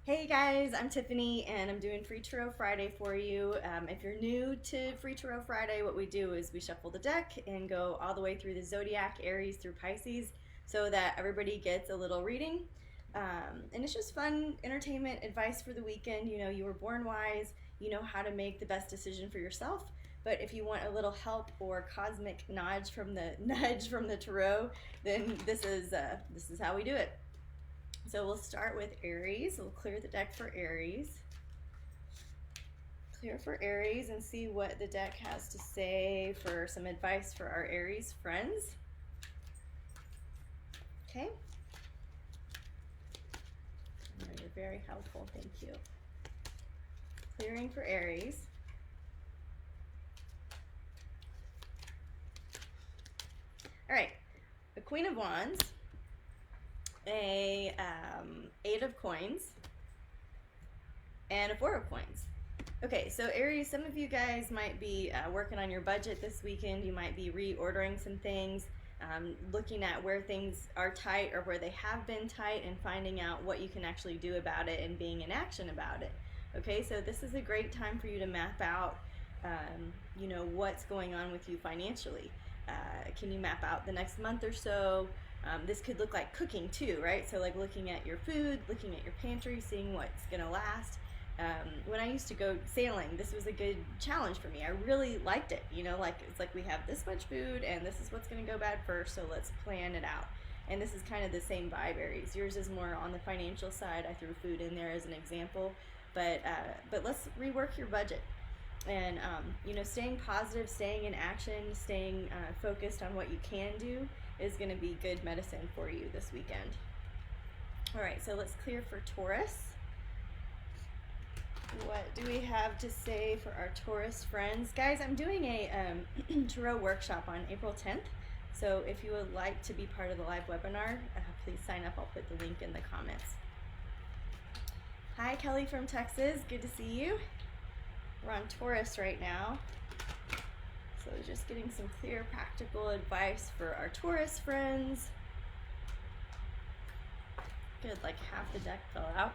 Hey guys, I'm Tiffany and I'm doing Free Tarot Friday for you. If you're new to Free Tarot Friday, what we do is we shuffle the deck and go all the way through the zodiac, Aries through Pisces, so that everybody gets a little reading. And it's just fun entertainment advice for the weekend. You know, you were born wise, you know how to make the best decision for yourself. But if you want a little help or cosmic nudge from the tarot, then this is how we do it. So we'll start with Aries. We'll clear the deck for Aries. Clear for Aries and see what the deck has to say for some advice for our Aries friends. Okay. Oh, you're very helpful. Thank you. Clearing for Aries. All right. The Queen of Wands. A Eight of Coins, and a Four of Coins. Okay, so Aries, some of you guys might be working on your budget this weekend. You might be reordering some things, looking at where things are tight or where they have been tight and finding out what you can actually do about it and being in action about it. Okay, so this is a great time for you to map out, you know, what's going on with you financially. Can you map out the next month or so? This could look like cooking too, right? So like looking at your food, looking at your pantry, seeing what's gonna last. When I used to go sailing, this was a good challenge for me. I really liked it, you know, like it's like we have this much food and this is what's gonna go bad first, so let's plan it out. And this is kind of the same vibe, Aries. Yours is more on the financial side. I threw food in there as an example, but let's rework your budget. And you know, staying positive, staying in action, staying focused on what you can do is going to be good medicine for you this weekend. All right, so let's clear for Taurus. What do we have to say for our Taurus friends? Guys, I'm doing a tarot workshop on April 10th. So if you would like to be part of the live webinar, please sign up. I'll put the link in the comments. Hi, Kelly from Texas. Good to see you. We're on Taurus right now. So just getting some clear, practical advice for our Taurus friends. Good, like half the deck fell out.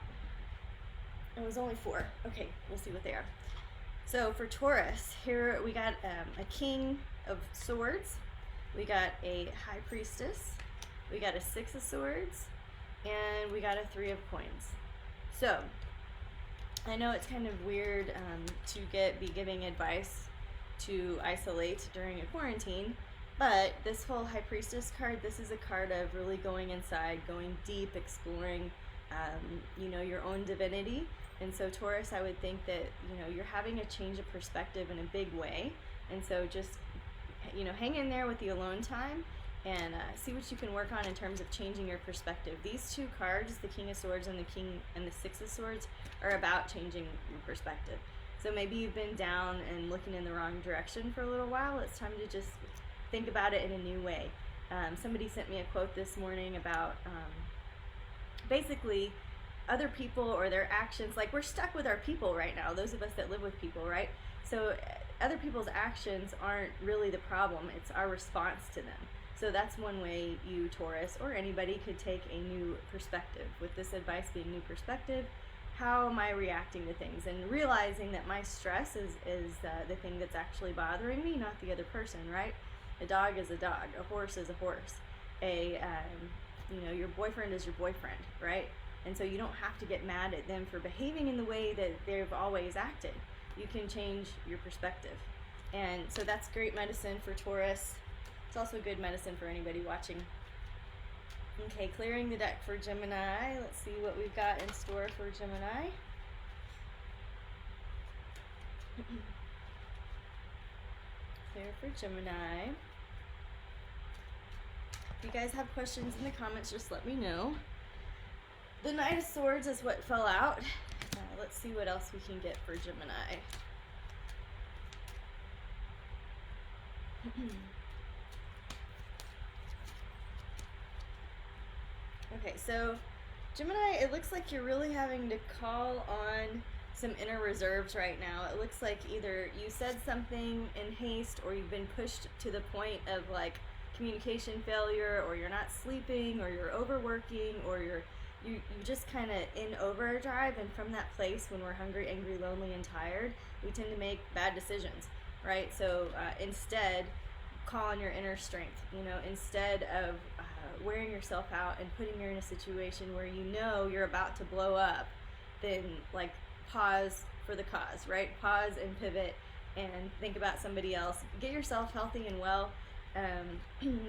It was only 4. Okay, we'll see what they are. So for Taurus, here we got a King of Swords. We got a High Priestess. We got a 6 of Swords. And we got a 3 of Coins. So I know it's kind of weird to be giving advice to isolate during a quarantine, but this whole High Priestess card, this is a card of really going inside, going deep, exploring, you know, your own divinity. And so Taurus, I would think that, you know, you're having a change of perspective in a big way. And so just, you know, hang in there with the alone time and see what you can work on in terms of changing your perspective. These 2 cards, the King of Swords and the 6 of Swords, are about changing your perspective. So maybe you've been down and looking in the wrong direction for a little while. It's time to just think about it in a new way. Somebody sent me a quote this morning about basically other people or their actions. Like, we're stuck with our people right now, those of us that live with people, right? So other people's actions aren't really the problem. It's our response to them. So that's one way you, Taurus, or anybody could take a new perspective. With this advice being new perspective, how am I reacting to things? And realizing that my stress is the thing that's actually bothering me, not the other person, right? A dog is a dog. A horse is a horse. You know, your boyfriend is your boyfriend, right? And so you don't have to get mad at them for behaving in the way that they've always acted. You can change your perspective. And so that's great medicine for Taurus. It's also good medicine for anybody watching. Okay, clearing the deck for Gemini. Let's see what we've got in store for Gemini. Clear for Gemini. If you guys have questions in the comments, just let me know. The Knight of Swords is what fell out. Let's see what else we can get for Gemini. Okay, so Gemini, it looks like you're really having to call on some inner reserves right now. It looks like either you said something in haste or you've been pushed to the point of like communication failure, or you're not sleeping, or you're overworking, or you're you just kind of in overdrive, and from that place when we're hungry, angry, lonely, and tired, we tend to make bad decisions, right? So instead, call on your inner strength, you know, instead of wearing yourself out and putting you in a situation where you know you're about to blow up, then like pause for the cause, right? Pause and pivot and think about somebody else. Get yourself healthy and well.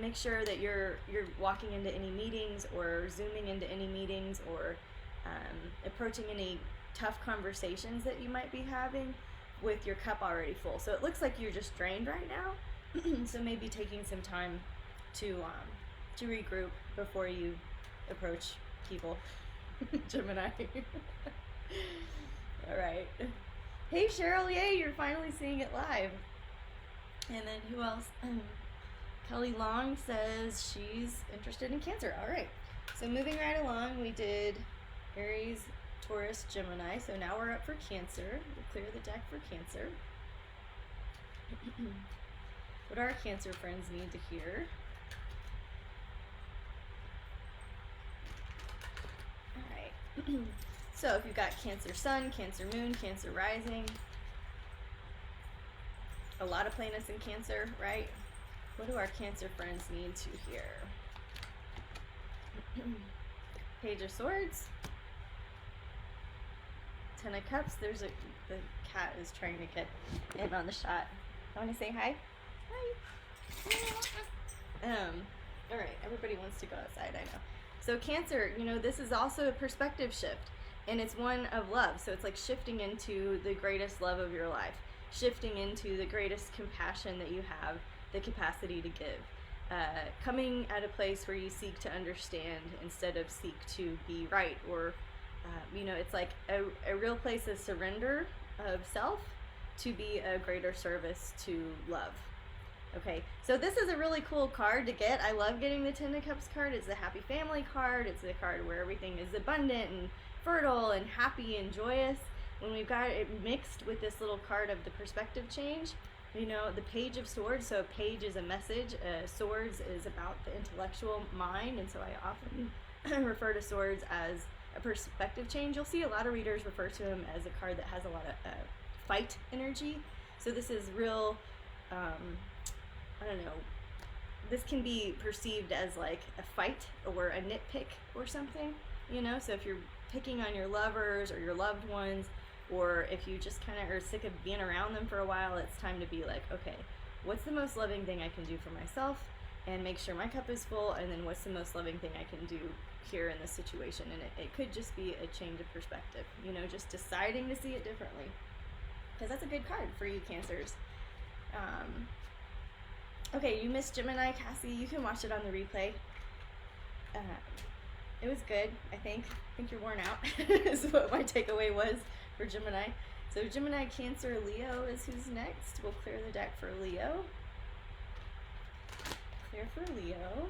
Make sure that you're walking into any meetings or zooming into any meetings or approaching any tough conversations that you might be having with your cup already full. So it looks like you're just drained right now. So maybe taking some time to regroup before you approach people. Gemini. All right. Hey Cheryl, yay, you're finally seeing it live. And then who else? Kelly Long says she's interested in Cancer. All right. So moving right along, we did Aries, Taurus, Gemini. So now we're up for Cancer. We'll clear the deck for Cancer. What do our Cancer friends need to hear? All right. So if you've got Cancer Sun, Cancer Moon, Cancer Rising, a lot of planets in Cancer, right? What do our Cancer friends need to hear? Page of Swords, Ten of Cups. The cat is trying to get in on the shot. Want to say hi? Hi. All right. Everybody wants to go outside, I know. So Cancer, you know, this is also a perspective shift, and it's one of love. So it's like shifting into the greatest love of your life, shifting into the greatest compassion that you have the capacity to give, coming at a place where you seek to understand instead of seek to be right, or you know, it's like a real place of surrender of self to be a greater service to love. Okay, so this is a really cool card to get. I love getting the Ten of Cups card. It's a happy family card. It's a card where everything is abundant and fertile and happy and joyous. When we've got it mixed with this little card of the perspective change, you know, the Page of Swords, so a page is a message, swords is about the intellectual mind, and so I often refer to swords as a perspective change. You'll see a lot of readers refer to them as a card that has a lot of fight energy. So this is real, I don't know, this can be perceived as like a fight or a nitpick or something, you know, so if you're picking on your lovers or your loved ones, or if you just kind of are sick of being around them for a while, it's time to be like, okay, what's the most loving thing I can do for myself and make sure my cup is full, and then what's the most loving thing I can do here in this situation? And it could just be a change of perspective, you know, just deciding to see it differently, because that's a good card for you Cancers. Okay, you missed Gemini, Cassie. You can watch it on the replay. It was good, I think. I think you're worn out is what my takeaway was for Gemini. So Gemini, Cancer, Leo is who's next. We'll clear the deck for Leo. Clear for Leo.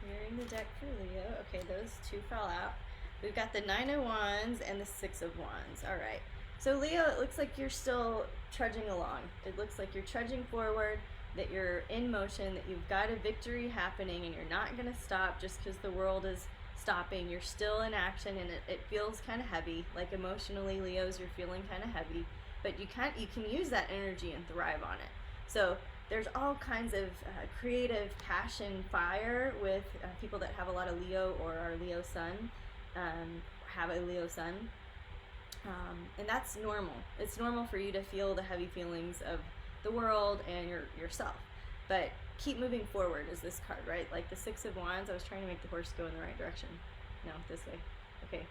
Clearing the deck for Leo. Okay, those two fell out. We've got the Nine of Wands and the Six of Wands. All right. So Leo, it looks like you're still trudging along. It looks like you're trudging forward, that you're in motion, that you've got a victory happening, and you're not going to stop just because the world is stopping. You're still in action, and it feels kind of heavy. Like emotionally, Leos, you're feeling kind of heavy, but you can use that energy and thrive on it. So there's all kinds of creative passion, fire with people that have a lot of Leo or are Leo sun, have a Leo sun. And that's normal. It's normal for you to feel the heavy feelings of the world and yourself. But keep moving forward is this card, right? Like the Six of Wands, I was trying to make the horse go in the right direction. No, this way. Okay.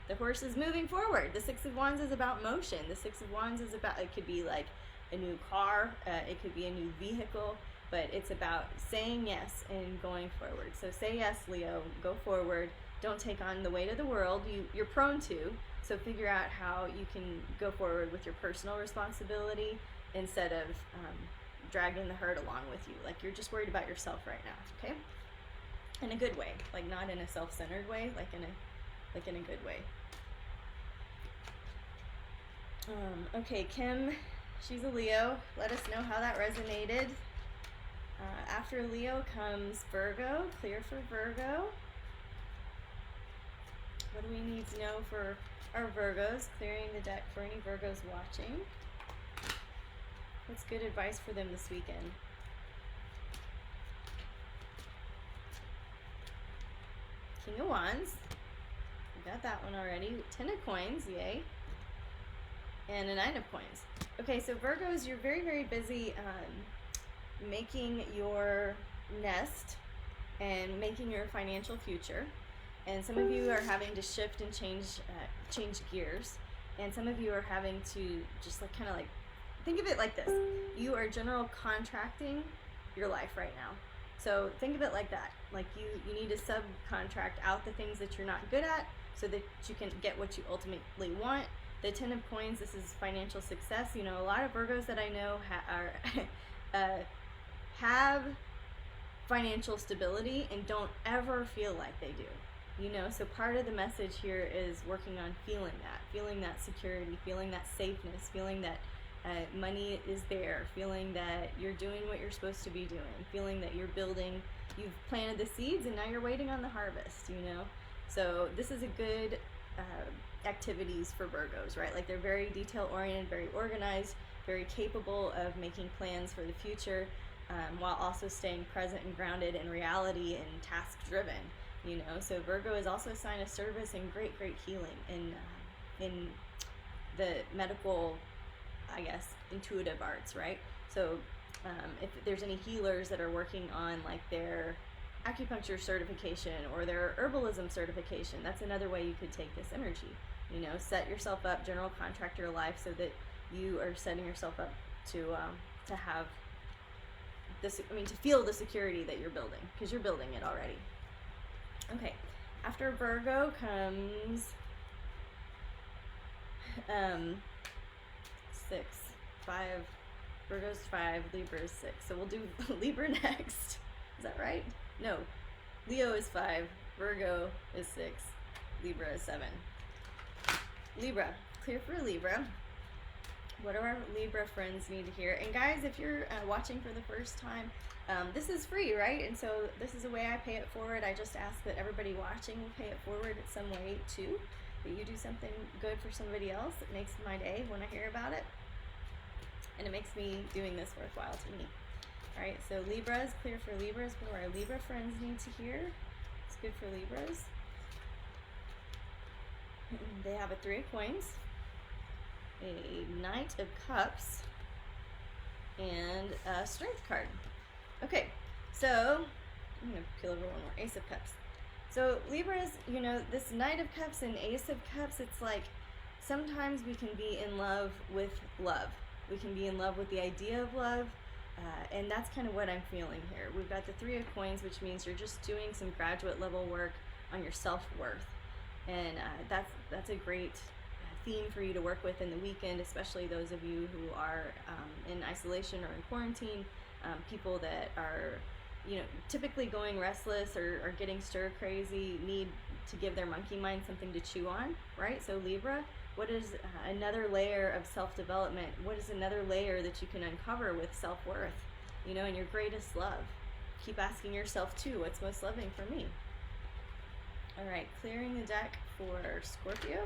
The horse is moving forward. The Six of Wands is about motion. The Six of Wands is about, it could be like a new car, it could be a new vehicle, but it's about saying yes and going forward. So say yes, Leo, go forward. Don't take on the weight of the world. You're prone to. So figure out how you can go forward with your personal responsibility instead of dragging the herd along with you. Like you're just worried about yourself right now, okay? In a good way, like not in a self-centered way, like in a good way. Okay, Kim, she's a Leo. Let us know how that resonated. After Leo comes Virgo. Clear for Virgo. What do we need to know for our Virgos? Clearing the deck for any Virgos watching. What's good advice for them this weekend? King of Wands. We got that one already. 10 of Coins, yay. And a 9 of Coins. Okay, so Virgos, you're very, very busy making your nest and making your financial future. And some of you are having to shift and change gears. And some of you are having to just like kind of like, think of it like this. You are general contracting your life right now. So think of it like that. Like you need to subcontract out the things that you're not good at so that you can get what you ultimately want. The 10 of Coins, this is financial success. You know, a lot of Virgos that I know have financial stability and don't ever feel like they do. You know, so part of the message here is working on feeling that security, feeling that safeness, feeling that money is there, feeling that you're doing what you're supposed to be doing, feeling that you're building, you've planted the seeds and now you're waiting on the harvest, you know. So this is a good activities for Virgos, right? Like they're very detail oriented, very organized, very capable of making plans for the future, while also staying present and grounded in reality and task driven. You know, so Virgo is also a sign of service and great healing in the medical, I guess, intuitive arts, right? So if there's any healers that are working on like their acupuncture certification or their herbalism certification, that's another way you could take this energy. You know, set yourself up, general contractor life, so that you are setting yourself up to have this, to feel the security that you're building, because you're building it already. Okay, after Virgo comes 6, 5, Virgo's 5, Libra's 6. So we'll do Libra next. Is that right? No, Leo is 5, Virgo is 6, Libra is 7. Libra, clear for Libra. What do our Libra friends need to hear? And guys, if you're watching for the first time, this is free, right? And so this is a way I pay it forward. I just ask that everybody watching will pay it forward in some way too. That you do something good for somebody else. It makes my day when I hear about it. And it makes me doing this worthwhile to me. All right, so Libras, clear for Libras. What do our Libra friends need to hear? It's good for Libras. They have a 3 of Coins, a Knight of Cups, and a Strength card. Okay, so I'm going to peel over one more. Ace of Cups. So Libras, you know, this Knight of Cups and Ace of Cups, it's like sometimes we can be in love with love. We can be in love with the idea of love, and that's kind of what I'm feeling here. We've got the 3 of Coins, which means you're just doing some graduate level work on your self-worth. And that's a great theme for you to work with in the weekend, especially those of you who are in isolation or in quarantine, people that are, you know, typically going restless or getting stir crazy, need to give their monkey mind something to chew on, right? So Libra, what is another layer of self-development? What is another layer that you can uncover with self-worth, you know, and your greatest love? Keep asking yourself too, what's most loving for me? All right, clearing the deck for Scorpio.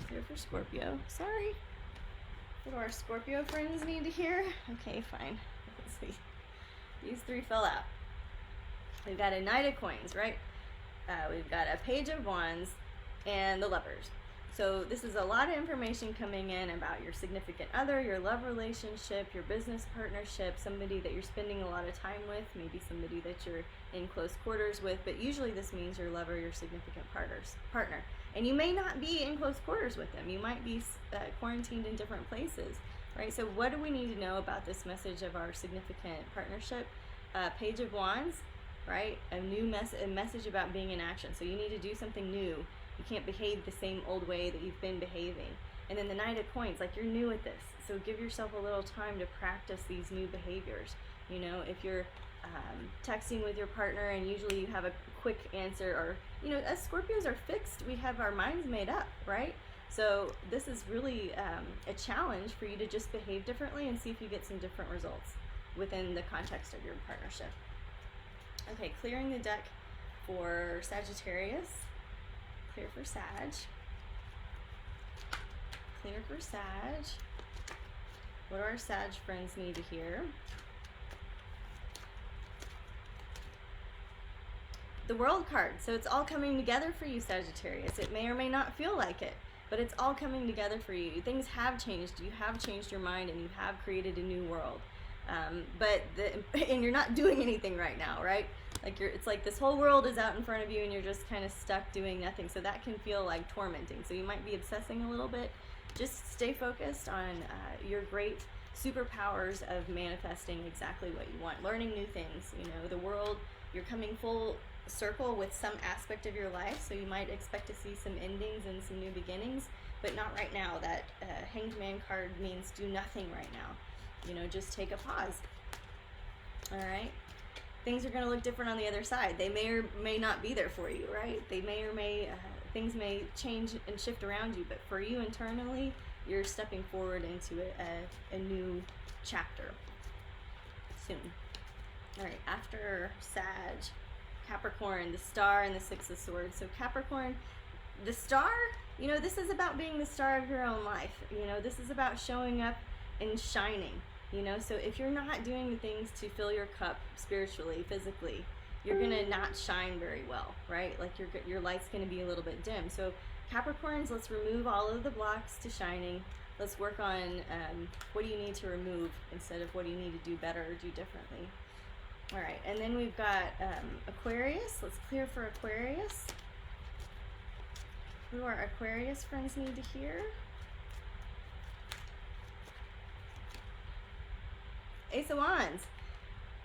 Clear for Scorpio. Sorry. What do our Scorpio friends need to hear? Okay, fine. Let's see. These 3 fell out. We've got a Knight of Coins, right? We've got a Page of Wands and the Lovers. So this is a lot of information coming in about your significant other, your love relationship, your business partnership, somebody that you're spending a lot of time with, maybe somebody that you're in close quarters with, but usually this means your lover, your significant partner. And you may not be in close quarters with them. You might be quarantined in different places, right? So what do we need to know about this message of our significant partnership? Page of Wands, right? A message about being in action. So you need to do something new. You can't behave the same old way that you've been behaving. And then the Knight of Coins, like you're new at this. So give yourself a little time to practice these new behaviors. You know, if you're texting with your partner and usually you have a quick answer, or, you know, as Scorpios are fixed, we have our minds made up, right? So this is really a challenge for you to just behave differently and see if you get some different results. within the context of your partnership. Okay, clearing the deck for Sagittarius. Clear for Sag. Clear for Sag. What do our Sag friends need to hear? The World card. So it's all coming together for you, Sagittarius. It may or may not feel like it, but it's all coming together for you. Things have changed. You have changed your mind, and you have created a new world. And you're not doing anything right now, right? Like it's like this whole world is out in front of you, and you're just kind of stuck doing nothing. So that can feel like tormenting. So you might be obsessing a little bit. Just stay focused on your great superpowers of manifesting exactly what you want, learning new things. You know, the world, you're coming full circle with some aspect of your life, so you might expect to see some endings and some new beginnings, but not right now. That Hanged Man card means do nothing right now. You know, just take a pause. All right, things are going to look different on the other side. They may or may not be there for you, right? They may or may things may change and shift around you, but for you internally, you're stepping forward into a new chapter soon. All right, after Sag, Capricorn, the Star and the Six of Swords. So Capricorn, the Star, you know, this is about being the star of your own life. You know, this is about showing up and shining. You know, so if you're not doing the things to fill your cup spiritually, physically, you're gonna not shine very well, right? Like your light's gonna be a little bit dim. So Capricorns, let's remove all of the blocks to shining. Let's work on what do you need to remove instead of what do you need to do better or do differently. All right, and then we've got Aquarius. Let's clear for Aquarius. What do our Aquarius friends need to hear? Ace of Wands.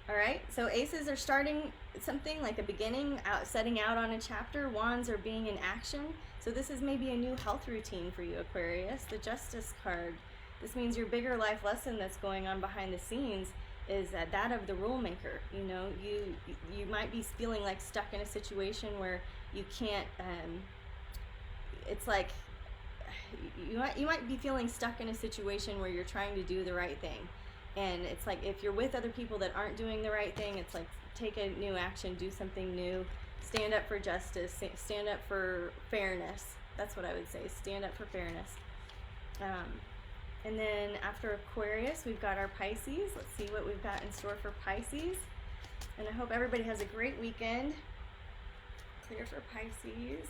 All right, so aces are starting something, like a beginning, setting out on a chapter. Wands are being in action. So this is maybe a new health routine for you, Aquarius. The Justice card. This means your bigger life lesson that's going on behind the scenes is that of the rule maker. You know, you might be feeling like stuck in a situation where you can't. It's like you might be feeling stuck in a situation where you're trying to do the right thing. And it's like if you're with other people that aren't doing the right thing, it's like take a new action, do something new, stand up for justice, stand up for fairness. That's what I would say, stand up for fairness. And then after Aquarius, we've got our Pisces. Let's see what we've got in store for Pisces. And I hope everybody has a great weekend. Clear for Pisces.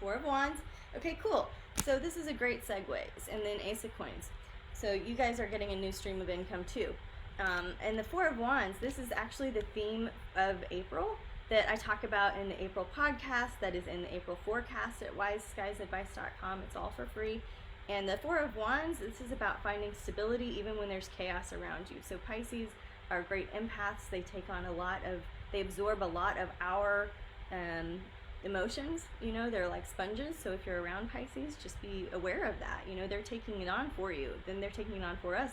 Four of Wands. Okay, cool. So this is a great segue. And then Ace of Coins. So you guys are getting a new stream of income too. And the Four of Wands, this is actually the theme of April that I talk about in the April podcast, that is in the April forecast at wiseguysadvice.com. It's all for free. And the Four of Wands, this is about finding stability even when there's chaos around you. So Pisces are great empaths. They take on they absorb a lot of our emotions. You know, they're like sponges. So if you're around Pisces, just be aware of that. You know, they're taking it on for you, then they're taking it on for us.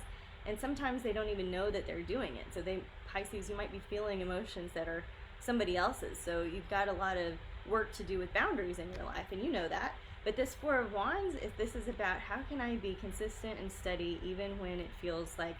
And sometimes they don't even know that they're doing it. So Pisces, you might be feeling emotions that are somebody else's. So you've got a lot of work to do with boundaries in your life, and you know that. But this Four of Wands, this is about how can I be consistent and steady even when it feels like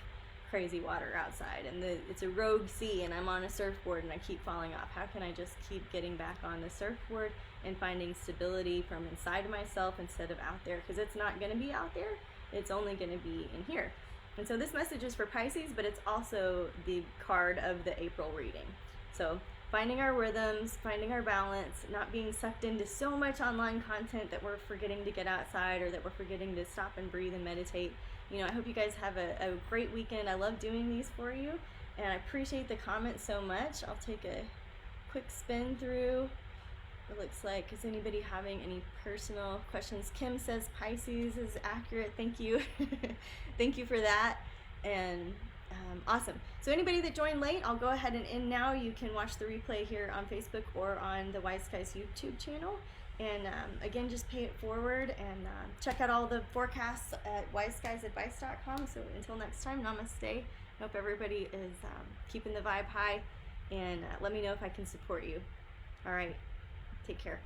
crazy water outside and it's a rogue sea and I'm on a surfboard and I keep falling off. How can I just keep getting back on the surfboard and finding stability from inside of myself instead of out there? Because it's not going to be out there. It's only going to be in here. And so this message is for Pisces, but it's also the card of the April reading. So finding our rhythms, finding our balance, not being sucked into so much online content that we're forgetting to get outside or that we're forgetting to stop and breathe and meditate. You know, I hope you guys have a great weekend. I love doing these for you, and I appreciate the comments so much. I'll take a quick spin through. It looks like, is anybody having any personal questions? Kim says Pisces is accurate. Thank you. Thank you for that. And awesome. So anybody that joined late, I'll go ahead and end now. You can watch the replay here on Facebook or on the Wise Skies YouTube channel. And again, just pay it forward and check out all the forecasts at wiseguysadvice.com. So until next time, namaste. Hope everybody is keeping the vibe high, and let me know if I can support you. All right, take care.